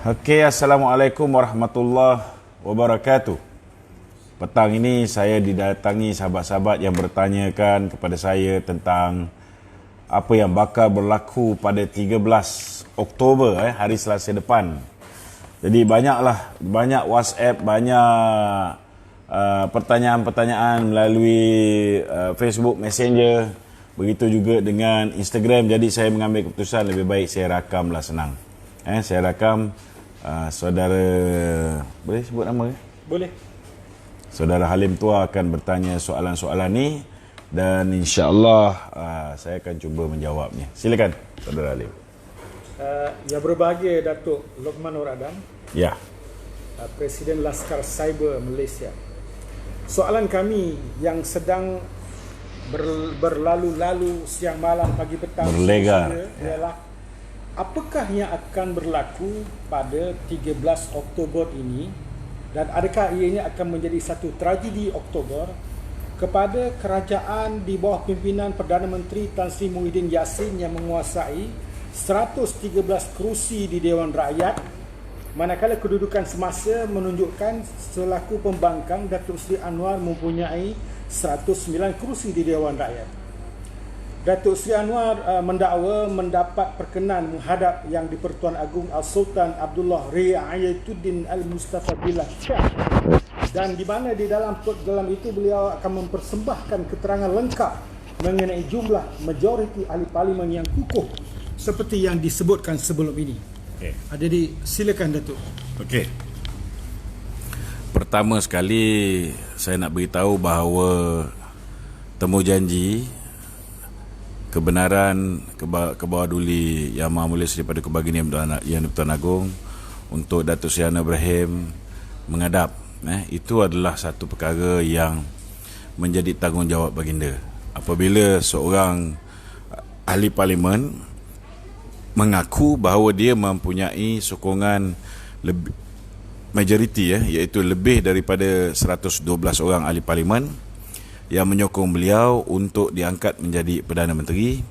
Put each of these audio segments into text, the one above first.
Okey, Assalamualaikum warahmatullahi wabarakatuh. Petang ini saya didatangi sahabat-sahabat yang bertanyakan kepada saya tentang apa yang bakal berlaku pada 13 Oktober, hari Selasa depan. Jadi banyak WhatsApp, banyak pertanyaan-pertanyaan melalui Facebook Messenger, begitu juga dengan Instagram. Jadi saya mengambil keputusan lebih baik saya rakamlah, senang. Saya rakam saudara, boleh sebut nama ke? Boleh. Saudara Halim Tua akan bertanya soalan-soalan ni dan insya-Allah saya akan cuba menjawabnya. Silakan saudara Halim. Yang berbahagia Datuk Lokman Nur Adam, Ya. Presiden Laskar Cyber Malaysia. Soalan kami yang sedang berlalu-lalu siang malam pagi petang Berlegar, ialah apakah yang akan berlaku pada 13 Oktober ini dan adakah ianya akan menjadi satu tragedi Oktober kepada kerajaan di bawah pimpinan Perdana Menteri Tan Sri Muhyiddin Yassin yang menguasai 113 kerusi di Dewan Rakyat, manakala kedudukan semasa menunjukkan selaku pembangkang Datuk Seri Anwar mempunyai 109 kerusi di Dewan Rakyat. Datuk Seri Anwar mendakwa mendapat perkenan menghadap Yang di-Pertuan Agong Al-Sultan Abdullah Riayatuddin Al-Mustafa Billah Shah, dan di mana di dalam itu beliau akan mempersembahkan keterangan lengkap mengenai jumlah majoriti ahli parlimen yang kukuh seperti yang disebutkan sebelum ini. Jadi silakan Datuk. Okey. Pertama sekali saya nak beritahu bahawa temujanji kebenaran kebawah-duli Yang Maha Mulia daripada Kebagingan Yang di-Pertuan Agong untuk Datuk Seri Anwar Ibrahim menghadap, itu adalah satu perkara yang menjadi tanggungjawab baginda. Apabila seorang ahli parlimen mengaku bahawa dia mempunyai sokongan majoriti, iaitu lebih daripada 112 orang ahli parlimen yang menyokong beliau untuk diangkat menjadi Perdana Menteri,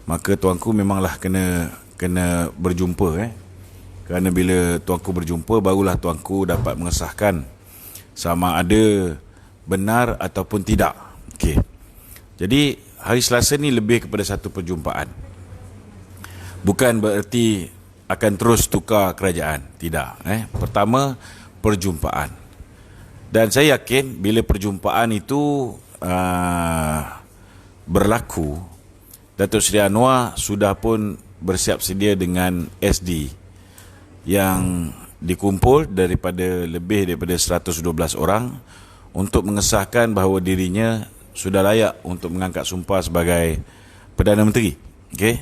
maka tuanku memanglah kena berjumpa. Kerana bila tuanku berjumpa, barulah tuanku dapat mengesahkan sama ada benar ataupun tidak. Okey. Jadi hari Selasa ni lebih kepada satu perjumpaan. Bukan bererti akan terus tukar kerajaan, tidak. Pertama, perjumpaan. Dan saya yakin bila perjumpaan itu berlaku, Datuk Seri Anwar sudah pun bersiap sedia dengan SD yang dikumpul lebih daripada 112 orang untuk mengesahkan bahawa dirinya sudah layak untuk mengangkat sumpah sebagai Perdana Menteri. Okey.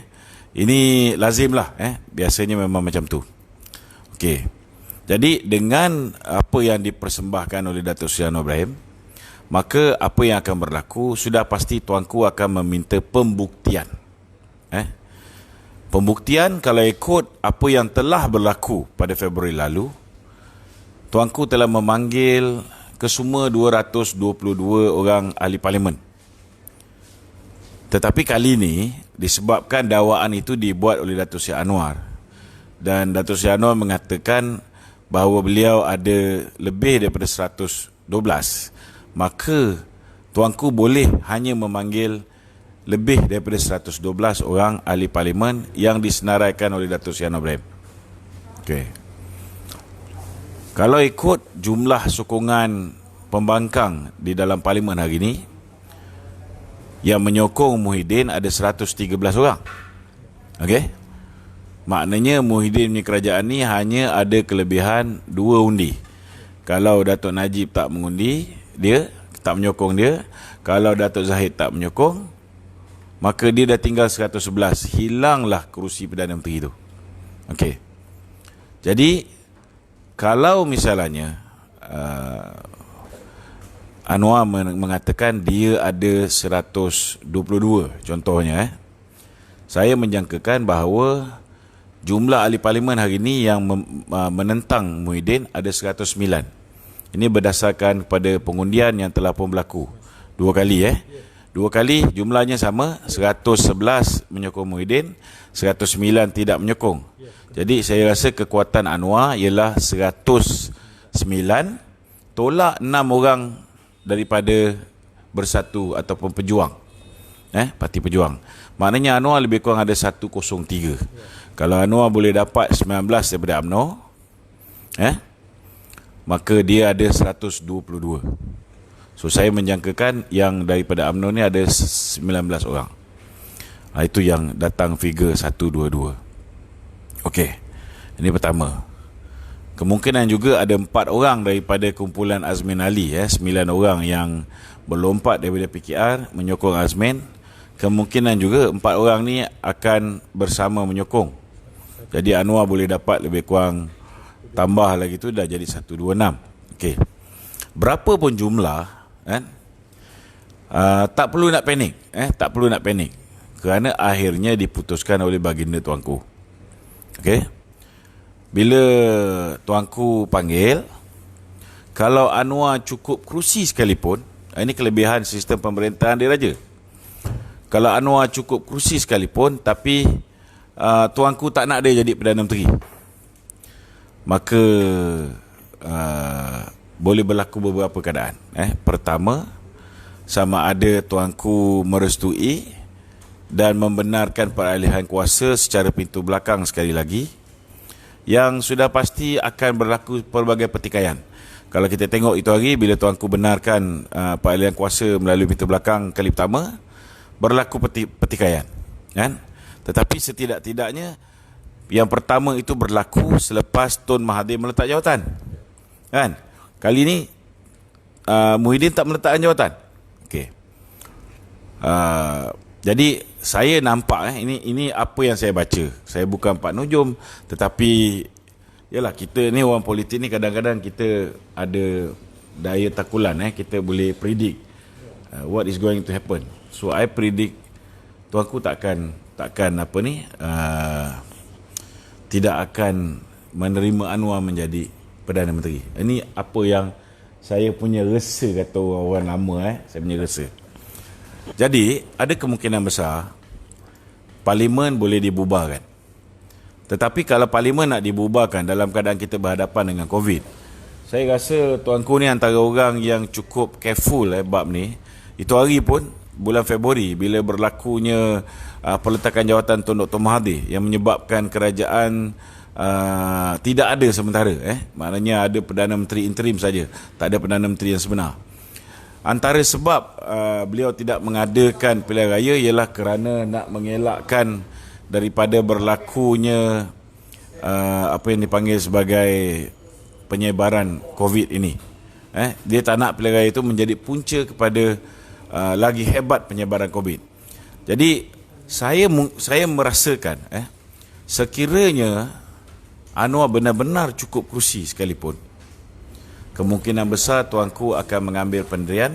Ini lazimlah, biasanya memang macam tu. Okey. Jadi dengan apa yang dipersembahkan oleh Datuk Seri Anwar Ibrahim, maka apa yang akan berlaku, sudah pasti tuanku akan meminta pembuktian. Pembuktian kalau ikut apa yang telah berlaku pada Februari lalu, tuanku telah memanggil kesemua 222 orang ahli parlimen. Tetapi kali ini, disebabkan dakwaan itu dibuat oleh Datuk Seri Anwar, dan Datuk Seri Anwar mengatakan bahawa beliau ada lebih daripada 112, maka tuanku boleh hanya memanggil lebih daripada 112 orang ahli parlimen yang disenaraikan oleh Datuk Seri Anwar Ibrahim. Okey. Kalau ikut jumlah sokongan pembangkang di dalam parlimen hari ini, yang menyokong Muhyiddin ada 113 orang. Okey. Maknanya Muhyiddin punya kerajaan ni hanya ada kelebihan 2 undi. Kalau Datuk Najib tak mengundi, dia tak menyokong dia. Kalau Datuk Zahid tak menyokong, maka dia dah tinggal 111. Hilanglah kerusi Perdana Menteri itu. Okey. Jadi kalau misalnya Anwar mengatakan dia ada 122 contohnya, saya menjangkakan bahawa jumlah ahli parlimen hari ini yang menentang Muhyiddin ada 109. Ini berdasarkan kepada pengundian yang telah pun berlaku 2 kali. Dua kali jumlahnya sama, 111 menyokong Muhyiddin, 109 tidak menyokong. Jadi saya rasa kekuatan Anwar ialah 109 tolak 6 orang daripada Bersatu ataupun Pejuang. Parti Pejuang. Maknanya Anwar lebih kurang ada 103. Kalau Anwar boleh dapat 19 daripada UMNO, maka dia ada 122. So saya menjangkakan yang daripada UMNO ni ada 19 orang. Itu yang datang figure 122. Okey. Ini pertama. Kemungkinan juga ada 4 orang daripada kumpulan Azmin Ali, 9 orang yang berlompat daripada PKR menyokong Azmin. Kemungkinan juga 4 orang ni akan bersama menyokong. Jadi Anwar boleh dapat lebih kurang, tambah lagi tu dah jadi 126. Okey. Berapa pun jumlah, tak perlu nak panik, tak perlu nak panik. Kerana akhirnya diputuskan oleh baginda tuanku. Okey. Bila tuanku panggil, kalau Anwar cukup kerusi sekalipun, ini kelebihan sistem pemerintahan diraja. Kalau Anwar cukup kerusi sekalipun, tapi tuanku tak nak dia jadi Perdana Menteri, maka boleh berlaku beberapa keadaan. Pertama, sama ada tuanku merestui dan membenarkan peralihan kuasa secara pintu belakang sekali lagi, yang sudah pasti akan berlaku pelbagai pertikaian. Kalau kita tengok itu hari, bila tuanku benarkan peralihan kuasa melalui pintu belakang kali pertama, berlaku pertikaian, Tetapi setidak-tidaknya yang pertama itu berlaku selepas Tun Mahathir meletak jawatan, Kali ni Muhyiddin tak meletakkan jawatan. Okey. Jadi saya nampak, ini apa yang saya baca. Saya bukan Pak Nujum, tetapi yalah, kita ni orang politik ni kadang-kadang kita ada daya takulan, kita boleh predict what is going to happen. So I predict tuanku takkan tidak akan menerima Anwar menjadi Perdana Menteri. Ini apa yang saya punya rasa, kata orang lama, saya punya rasa. Jadi ada kemungkinan besar Parlimen boleh dibubarkan. Tetapi kalau Parlimen nak dibubarkan dalam keadaan kita berhadapan dengan COVID, saya rasa tuanku ni antara orang yang cukup careful bab ni. Itu hari pun bulan Februari, bila berlakunya peletakan jawatan Tun Dr. Mahathir yang menyebabkan kerajaan tidak ada sementara, maknanya ada Perdana Menteri interim saja, tak ada Perdana Menteri yang sebenar. Antara sebab beliau tidak mengadakan pilihan raya ialah kerana nak mengelakkan daripada berlakunya apa yang dipanggil sebagai penyebaran COVID ini. Dia tak nak pilihan raya itu menjadi punca kepada lagi hebat penyebaran COVID. Jadi saya merasakan sekiranya Anwar benar-benar cukup kerusi sekalipun, kemungkinan besar tuanku akan mengambil pendirian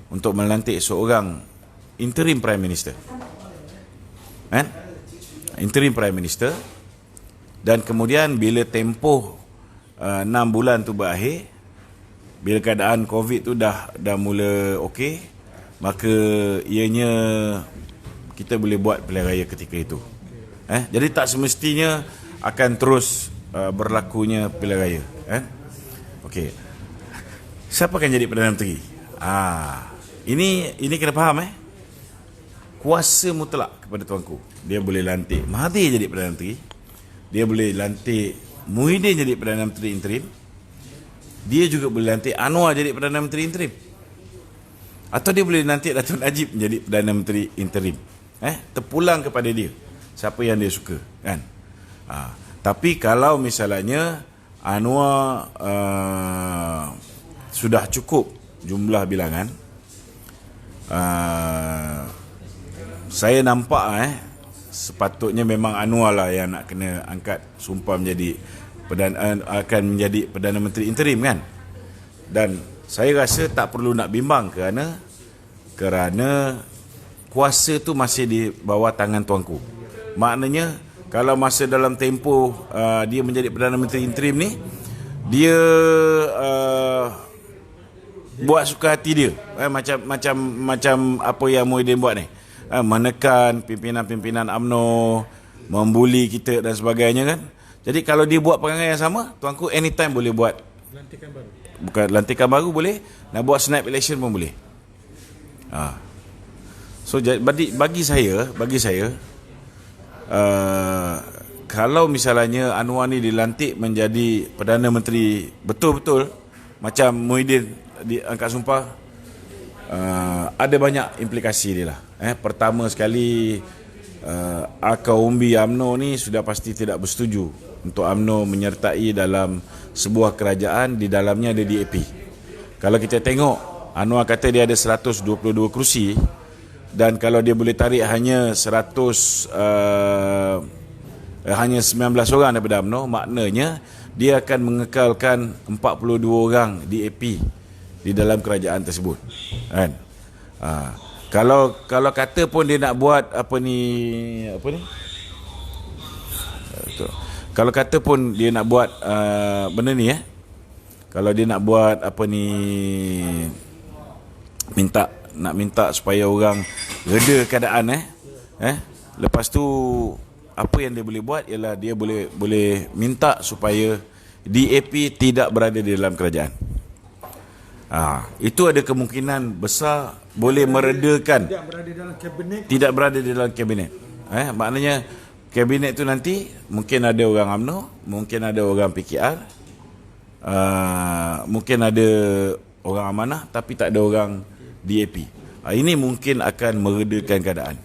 untuk melantik seorang interim Prime Minister. Interim Prime Minister. Dan kemudian bila tempoh 6 bulan tu berakhir, bila keadaan COVID tu dah mula okey, maka ianya kita boleh buat pilihan raya ketika itu. Jadi tak semestinya akan terus berlakunya pilihan raya. Okey. Siapa akan jadi Perdana Menteri? Ini kena faham, kuasa mutlak kepada tuanku. Dia boleh lantik Mahathir jadi Perdana Menteri, dia boleh lantik Muhyiddin jadi Perdana Menteri interim, dia juga boleh lantik Anwar jadi Perdana Menteri interim, atau dia boleh lantik Datuk Najib menjadi Perdana Menteri interim. Terpulang kepada dia, siapa yang dia suka, tapi kalau misalnya Anwar sudah cukup jumlah bilangan, saya nampak sepatutnya memang Anwar lah yang nak kena angkat sumpah menjadi akan menjadi Perdana Menteri interim, kan. Dan saya rasa tak perlu nak bimbang kerana kuasa tu masih di bawah tangan tuanku. Maknanya kalau masa dalam tempoh dia menjadi Perdana Menteri interim ni, dia buat suka hati dia. Macam apa yang Muhyiddin buat ni. Menekan pimpinan-pimpinan UMNO, membuli kita dan sebagainya kan. Jadi kalau dia buat perangai yang sama, tuanku anytime boleh buat Lantikan baru. bukan lantikan baru boleh, nak buat snap election pun boleh. So bagi saya kalau misalnya Anwar ni dilantik menjadi Perdana Menteri betul-betul macam Muhyiddin diangkat sumpah, ada banyak implikasi dia lah. Pertama sekali, akar umbi UMNO ni sudah pasti tidak bersetuju untuk UMNO menyertai dalam sebuah kerajaan di dalamnya ada DAP. Kalau kita tengok, Anwar kata dia ada 122 kerusi, dan kalau dia boleh tarik hanya 19 orang daripada UMNO, maknanya dia akan mengekalkan 42 orang DAP di dalam kerajaan tersebut, kan? Kalau kata pun dia nak buat kalau kata pun dia nak buat benda ni, kalau dia nak buat minta supaya orang reda keadaan, lepas tu apa yang dia boleh buat ialah dia boleh minta supaya DAP tidak berada di dalam kerajaan. Itu ada kemungkinan besar boleh meredakan. Tidak berada dalam kabinet. Maknanya kabinet tu nanti mungkin ada orang UMNO, mungkin ada orang PKR, mungkin ada orang amanah, tapi tak ada orang DAP. Ini mungkin akan meredakan keadaan.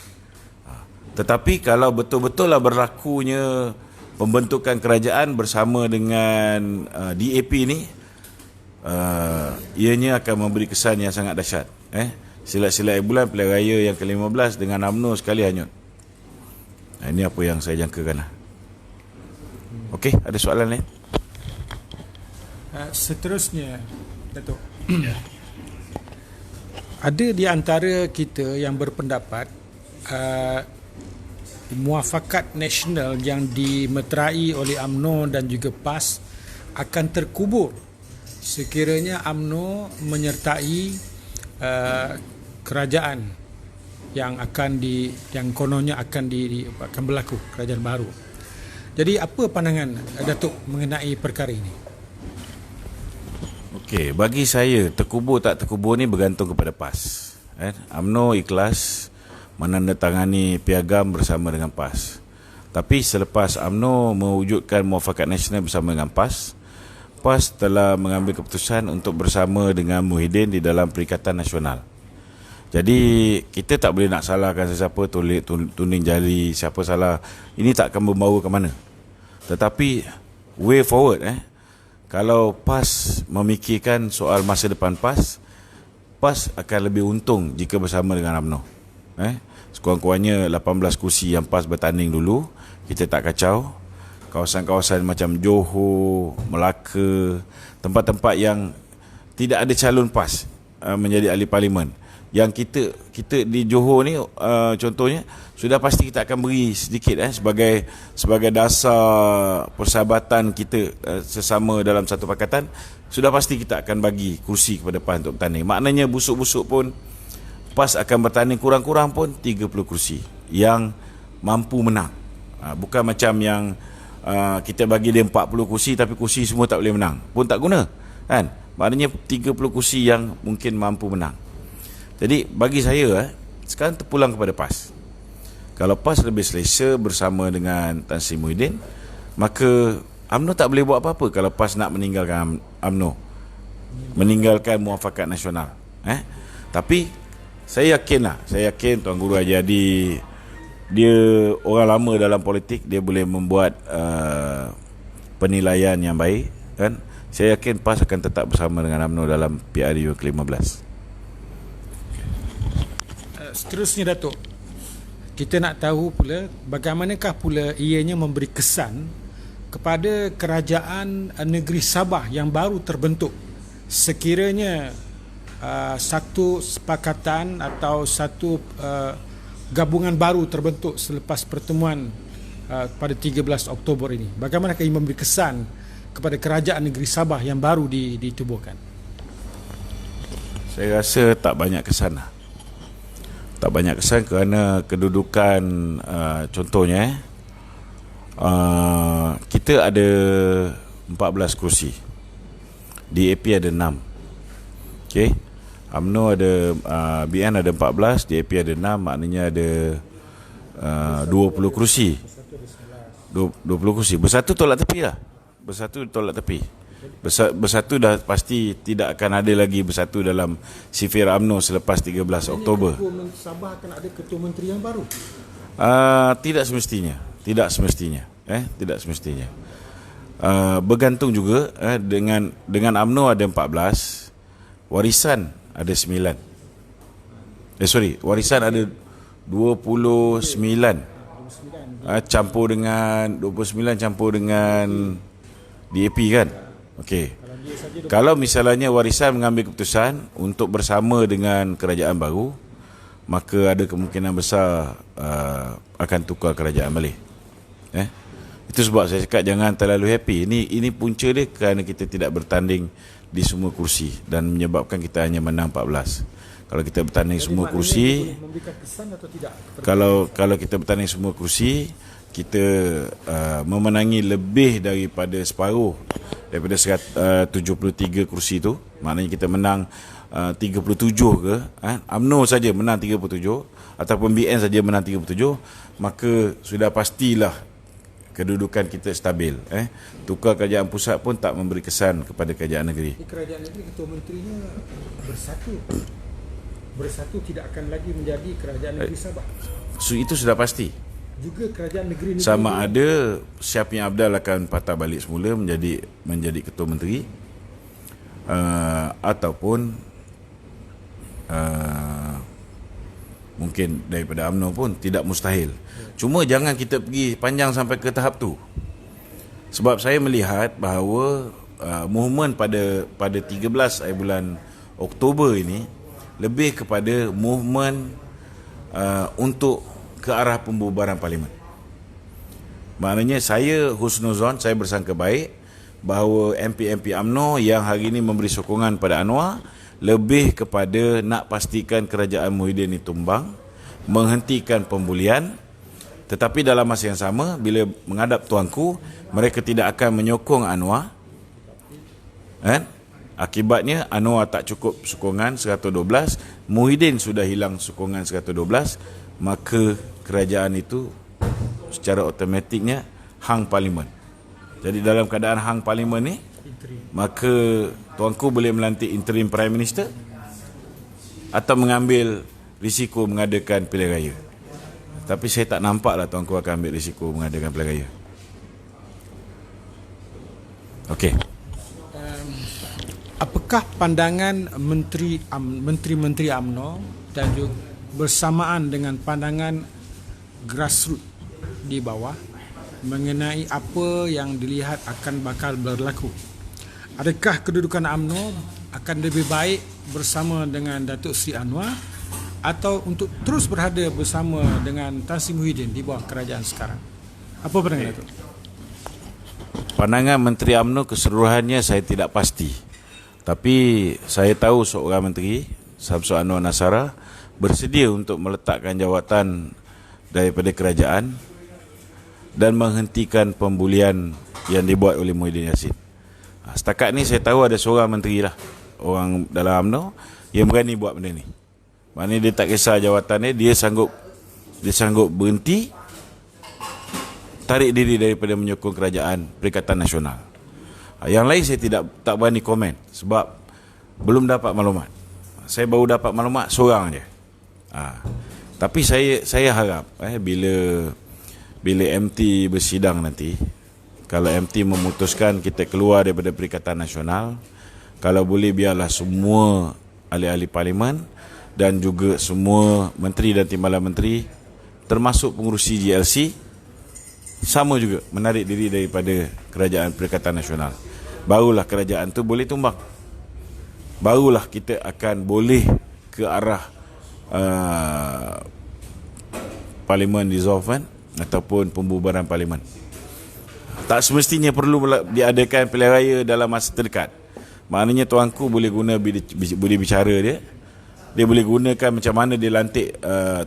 Tetapi kalau betul-betul lah berlakunya pembentukan kerajaan bersama dengan DAP ni, ianya akan memberi kesan yang sangat dahsyat. Silat-silat bulan pilihan raya yang ke-15 dengan UMNO sekali hanyut. Ini apa yang saya jangkakan lah. Okey, ada soalan lain? Seterusnya, Datuk. Ada di antara kita yang berpendapat muafakat nasional yang dimeterai oleh UMNO dan juga PAS akan terkubur sekiranya UMNO menyertai kerajaan yang kononnya akan berlaku, kerajaan baru. Jadi apa pandangan Datuk mengenai perkara ini? Okey, bagi saya terkubur tak terkubur ni bergantung kepada PAS. UMNO ikhlas menandatangani piagam bersama dengan PAS. Tapi selepas UMNO mewujudkan muafakat nasional bersama dengan PAS telah mengambil keputusan untuk bersama dengan Muhyiddin di dalam Perikatan Nasional. Jadi kita tak boleh nak salahkan sesiapa, tuning jari siapa salah. Ini tak akan membawa ke mana. Tetapi way forward, kalau PAS memikirkan soal masa depan PAS akan lebih untung jika bersama dengan UMNO. Sekurang-kurangnya 18 kursi yang PAS bertanding dulu, kita tak kacau. Kawasan-kawasan macam Johor, Melaka, tempat-tempat yang tidak ada calon PAS menjadi ahli parlimen. Yang kita di Johor ni contohnya sudah pasti kita akan beri sedikit sebagai dasar persahabatan kita sesama dalam satu pakatan. Sudah pasti kita akan bagi kursi kepada PAS untuk bertanding. Maknanya busuk-busuk pun PAS akan bertanding kurang-kurang pun 30 kursi yang mampu menang. Bukan macam yang kita bagi dia 40 kursi tapi kursi semua tak boleh menang, pun tak guna, kan? Maknanya 30 kursi yang mungkin mampu menang. Jadi bagi saya sekarang terpulang kepada PAS. Kalau PAS lebih selesa bersama dengan Tan Sri Muhyiddin, maka UMNO tak boleh buat apa-apa kalau PAS nak meninggalkan UMNO, meninggalkan muafakat nasional. Tapi saya yakin Tuan Guru Haji Hadi, dia orang lama dalam politik, dia boleh membuat penilaian yang baik, kan? Saya yakin PAS akan tetap bersama dengan UMNO dalam PRU ke-15. Seterusnya, Datuk, kita nak tahu pula bagaimanakah pula ianya memberi kesan kepada kerajaan negeri Sabah yang baru terbentuk sekiranya satu sepakatan atau satu gabungan baru terbentuk selepas pertemuan pada 13 Oktober ini. Bagaimanakah ia memberi kesan kepada kerajaan negeri Sabah yang baru ditubuhkan? Saya rasa tak banyak kesan lah. Tak banyak kesan kerana kedudukan contohnya kita ada 14 kursi. DAP ada 6. Okey. UMNO ada BN ada 14, DAP ada 6, maknanya ada 20 kursi. 20 kursi. Bersatu tolak tepi lah. Bersatu tolak tepi. Bersatu dah pasti tidak akan ada lagi bersatu dalam sifir UMNO selepas 13 Oktober. Ketua Sabah akan ada ketua menteri yang baru. Tidak semestinya. Tidak semestinya. Tidak semestinya. Bergantung juga dengan UMNO ada 14, warisan ada 9. Warisan ada 29. Campur dengan 29 campur dengan DAP kan. Okey. Kalau misalnya warisan mengambil keputusan untuk bersama dengan kerajaan baru, maka ada kemungkinan besar akan tukar kerajaan balik. Itu sebab saya cakap jangan terlalu happy. Ini punca dia kerana kita tidak bertanding di semua kursi dan menyebabkan kita hanya menang 14. Kalau kita bertanding semua kursi, kalau kita bertanding semua kursi, kita memenangi lebih daripada separuh daripada 73 kursi itu. Maknanya kita menang 37 ke, UMNO saja menang 37 ataupun BN saja menang 37, maka sudah pastilah kedudukan kita stabil. Tukar kerajaan pusat pun tak memberi kesan kepada kerajaan negeri. Kerajaan negeri ketua menterinya bersatu tidak akan lagi menjadi kerajaan negeri Sabah. Itu sudah pasti. Juga kerajaan negeri sama ada Syafiq Abdal akan patah balik semula menjadi ketua menteri, ataupun mungkin daripada UMNO pun tidak mustahil. Cuma jangan kita pergi panjang sampai ke tahap tu. Sebab saya melihat bahawa movement pada 13 bulan Oktober ini lebih kepada movement untuk ke arah pembubaran parlimen. Maknanya saya husnuzon, saya bersangka baik bahawa MP-MP UMNO yang hari ini memberi sokongan pada Anwar lebih kepada nak pastikan kerajaan Muhyiddin ini tumbang, menghentikan pembulian. Tetapi dalam masa yang sama, bila menghadap tuanku, mereka tidak akan menyokong Anwar. Akibatnya Anwar tak cukup sokongan 112, Muhyiddin sudah hilang sokongan 112, maka kerajaan itu secara automatiknya hang parlimen. Jadi dalam keadaan hang parlimen ni, maka tuanku boleh melantik interim prime minister atau mengambil risiko mengadakan pilihan raya. Tapi saya tak nampaklah tuanku akan ambil risiko mengadakan pilihan raya. Okey. Apakah pandangan menteri-menteri UMNO dan juga bersamaan dengan pandangan grassroots di bawah mengenai apa yang dilihat akan bakal berlaku? Adakah kedudukan UMNO akan lebih baik bersama dengan Datuk Seri Anwar atau untuk terus berada bersama dengan Tan Sri Muhyiddin di bawah kerajaan sekarang? Apa pandangan Datuk? Pandangan Menteri UMNO keseluruhannya saya tidak pasti. Tapi saya tahu seorang menteri, Samsul Anwar Nasara, bersedia untuk meletakkan jawatan daripada kerajaan dan menghentikan pembulian yang dibuat oleh Muhyiddin Yassin. Setakat ni saya tahu ada seorang menteri lah, orang dalam UMNO yang berani buat benda ni. Maknanya dia tak kisah jawatannya, dia sanggup berhenti, tarik diri daripada menyokong kerajaan Perikatan Nasional. Yang lain saya tak berani komen sebab belum dapat maklumat. Saya baru dapat maklumat seorang je. Tapi saya harap bila MT bersidang nanti, kalau MT memutuskan kita keluar daripada Perikatan Nasional, kalau boleh biarlah semua ahli-ahli parlimen dan juga semua menteri dan timbalan menteri termasuk pengurusi GLC sama juga menarik diri daripada Kerajaan Perikatan Nasional. Barulah kerajaan tu boleh tumbang. Barulah kita akan boleh ke arah parlimen dissolvement ataupun pembubaran parlimen. Tak semestinya perlu diadakan pilihan raya dalam masa terdekat. Maknanya tuanku boleh guna boleh bicara dia. Dia boleh gunakan macam mana dia lantik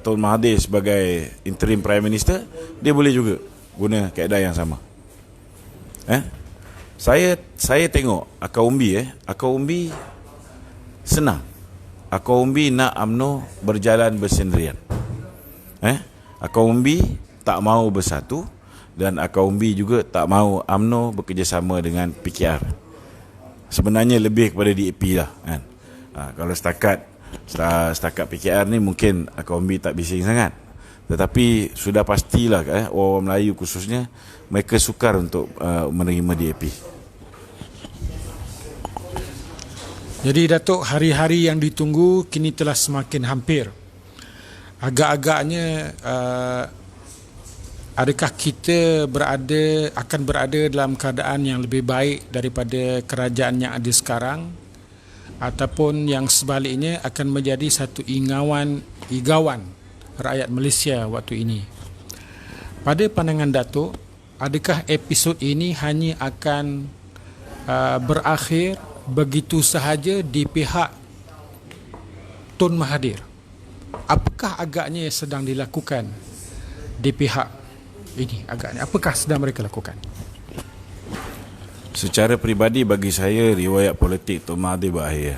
Tun Mahathir sebagai interim prime minister. Dia boleh juga guna kaedah yang sama. Saya tengok Akar Umbi senang. Akar Umbi nak UMNO berjalan bersendirian. Akar Umbi tak mahu bersatu, dan Akar Umbi juga tak mahu UMNO bekerjasama dengan PKR. Sebenarnya lebih kepada DAP lah kan. Kalau setakat PKR ni mungkin Akar Umbi tak bising sangat. Tetapi sudah pastilah orang Melayu khususnya mereka sukar untuk menerima DAP. Jadi Datuk, hari-hari yang ditunggu kini telah semakin hampir. Agak-agaknya adakah kita akan berada dalam keadaan yang lebih baik daripada kerajaan yang ada sekarang, ataupun yang sebaliknya akan menjadi satu igawan rakyat Malaysia waktu ini? Pada pandangan Datuk, adakah episod ini hanya akan berakhir begitu sahaja di pihak Tun Mahathir? Apakah agaknya sedang dilakukan di pihak ini? Agaknya apakah sedang mereka lakukan? Secara peribadi bagi saya, riwayat politik Tun Mahathir berakhir.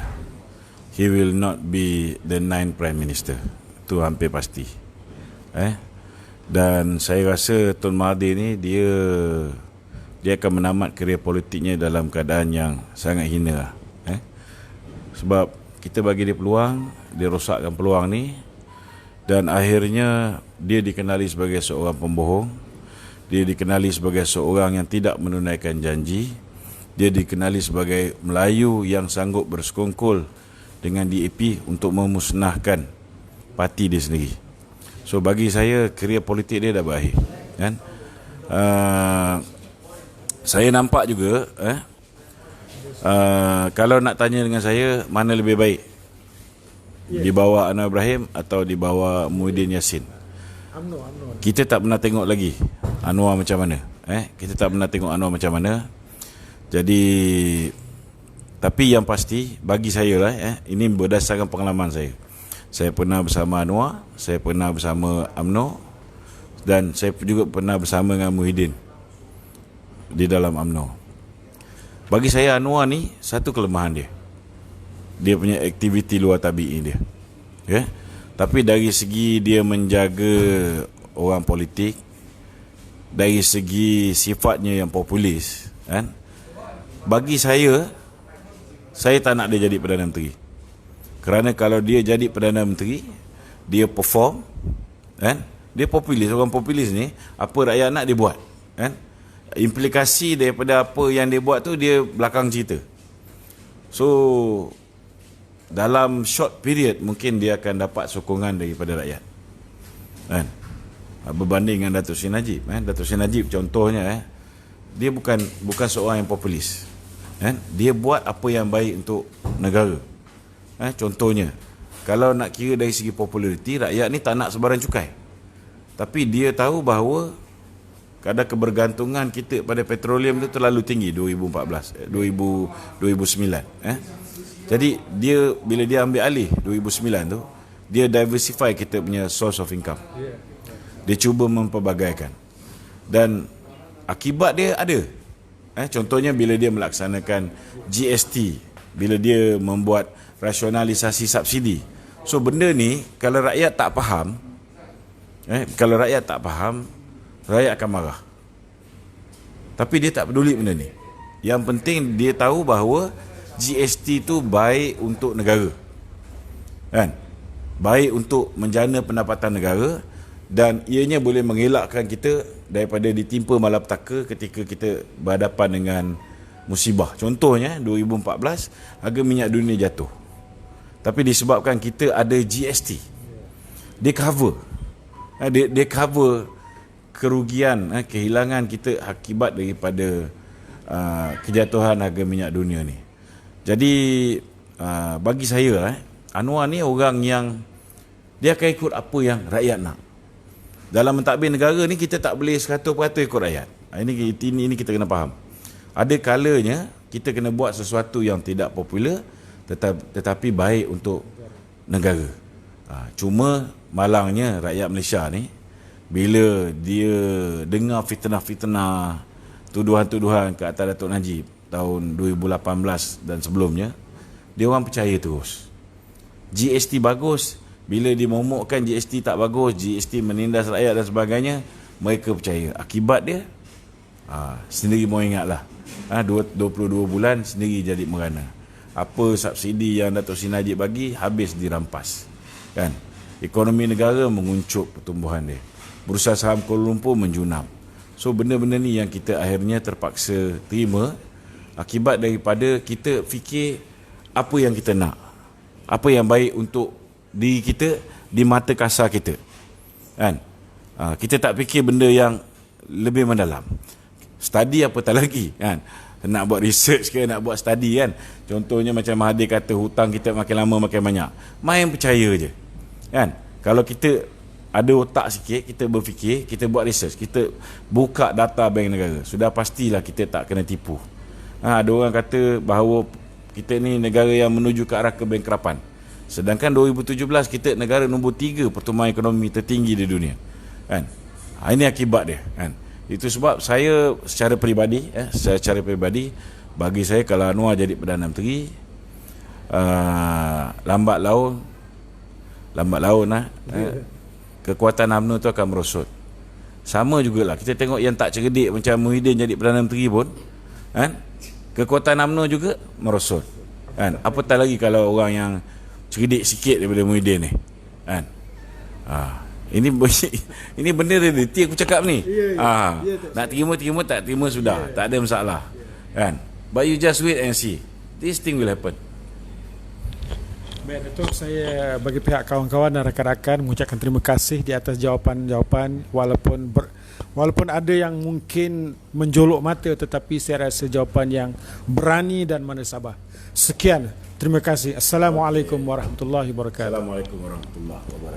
He will not be the 9th Prime Minister. Itu hampir pasti. Dan saya rasa Tun Mahathir ni dia akan menamat kerjaya politiknya dalam keadaan yang sangat hina. Sebab kita bagi dia peluang, dia rosakkan peluang ni, dan akhirnya dia dikenali sebagai seorang pembohong. Dia dikenali sebagai seorang yang tidak menunaikan janji. Dia dikenali sebagai Melayu yang sanggup bersekongkol dengan DAP untuk memusnahkan parti dia sendiri. So bagi saya, kerjaya politik dia dah berakhir kan. Saya nampak juga kalau nak tanya dengan saya, mana lebih baik, di bawah Anwar Ibrahim atau di bawah Muhyiddin Yassin? Kita tak pernah tengok lagi Anwar macam mana. Kita tak pernah tengok Anwar macam mana. Jadi, tapi yang pasti bagi saya lah, ini berdasarkan pengalaman saya. Saya pernah bersama Anwar, saya pernah bersama UMNO, dan saya juga pernah bersama dengan Muhyiddin di dalam UMNO. Bagi saya Anwar ni satu kelemahan dia punya aktiviti luar tabi'i dia. Tapi dari segi dia menjaga orang politik, dari segi sifatnya yang populis kan, bagi saya tak nak dia jadi Perdana Menteri. Kerana kalau dia jadi Perdana Menteri, dia perform kan, dia populis. Orang populis ni apa rakyat nak dia buat kan. Implikasi daripada apa yang dia buat tu dia belakang cerita. So dalam short period mungkin dia akan dapat sokongan daripada rakyat kan, berbanding dengan Datuk Seri Najib Datuk Seri Najib contohnya dia bukan seorang yang populis kan. Dia buat apa yang baik untuk negara. Contohnya, kalau nak kira dari segi populariti, rakyat ni tak nak sebarang cukai, tapi dia tahu bahawa kadar kebergantungan kita pada petroleum itu terlalu tinggi 2009. Jadi dia bila dia ambil alih 2009 tu, dia diversify kita punya source of income. Dia cuba memperbagaikan, dan akibat dia ada. Contohnya bila dia melaksanakan GST, bila dia membuat rasionalisasi subsidi. So benda ni kalau rakyat tak faham, rakyat akan marah. Tapi dia tak peduli benda ni. Yang penting dia tahu bahawa GST tu baik untuk negara kan, baik untuk menjana pendapatan negara, dan ianya boleh mengelakkan kita daripada ditimpa malapetaka ketika kita berhadapan dengan musibah. Contohnya 2014 harga minyak dunia jatuh, tapi disebabkan kita ada GST, dia cover kerugian, kehilangan kita akibat daripada kejatuhan harga minyak dunia ni. Jadi bagi saya Anwar ni orang yang dia akan ikut apa yang rakyat nak. Dalam mentadbir negara ni kita tak boleh 100% ikut rakyat. Ini kita kena faham. Ada kalanya Kita kena buat sesuatu yang tidak popular tetapi baik untuk negara. Cuma malangnya rakyat Malaysia ni, bila dia dengar fitnah-fitnah, tuduhan-tuduhan ke atas Datuk Najib tahun 2018 dan sebelumnya, dia orang percaya terus. GST bagus, bila dimomokkan GST tak bagus, GST menindas rakyat dan sebagainya, mereka percaya. Akibat dia, sendiri mau ingatlah, 22 bulan sendiri jadi merana. Apa subsidi yang Datuk Seri Najib bagi, habis dirampas, kan? Ekonomi negara menguncup pertumbuhan dia, bursa saham Kuala Lumpur menjunam. So benda-benda ni yang kita akhirnya terpaksa terima akibat daripada kita fikir apa yang kita nak, apa yang baik untuk diri kita di mata kasar kita, kan? Kita tak fikir benda yang lebih mendalam. Study apatah lagi, kan? Nak buat research ke, nak buat study, kan? Contohnya macam Mahathir kata, hutang kita makin lama makin banyak. Main percaya je, kan? Kalau kita ada otak sikit, kita berfikir, kita buat research, kita buka data bank negara, sudah pastilah kita tak kena tipu. Ada orang kata bahawa kita ni negara yang menuju ke arah kebangkrapan, sedangkan 2017 kita negara nombor 3 pertumbuhan ekonomi tertinggi di dunia, kan? Ini akibat dia, kan? Itu sebab saya secara peribadi, bagi saya kalau Anwar jadi Perdana Menteri, lambat laun kekuatan UMNO tu akan merosot. Sama jugalah kita tengok yang tak cerdik macam Muhyiddin jadi Perdana Menteri pun, kan? Kekuatan UMNO juga merosot, kan? Apatah lagi kalau orang yang cerdik sikit daripada Muhyiddin ni, kan? Ini benda realiti aku cakap ni. Nak terima, tak terima sudah, tak ada masalah, kan? But you just wait and see, this thing will happen. Baik Datuk, saya bagi pihak kawan-kawan dan rakan-rakan mengucapkan terima kasih di atas jawapan-jawapan, walaupun ada yang mungkin menjolok mata, tetapi saya rasa jawapan yang berani dan menasabah. Sekian, terima kasih. Assalamualaikum warahmatullahi wabarakatuh. Assalamualaikum warahmatullahi wabarakatuh.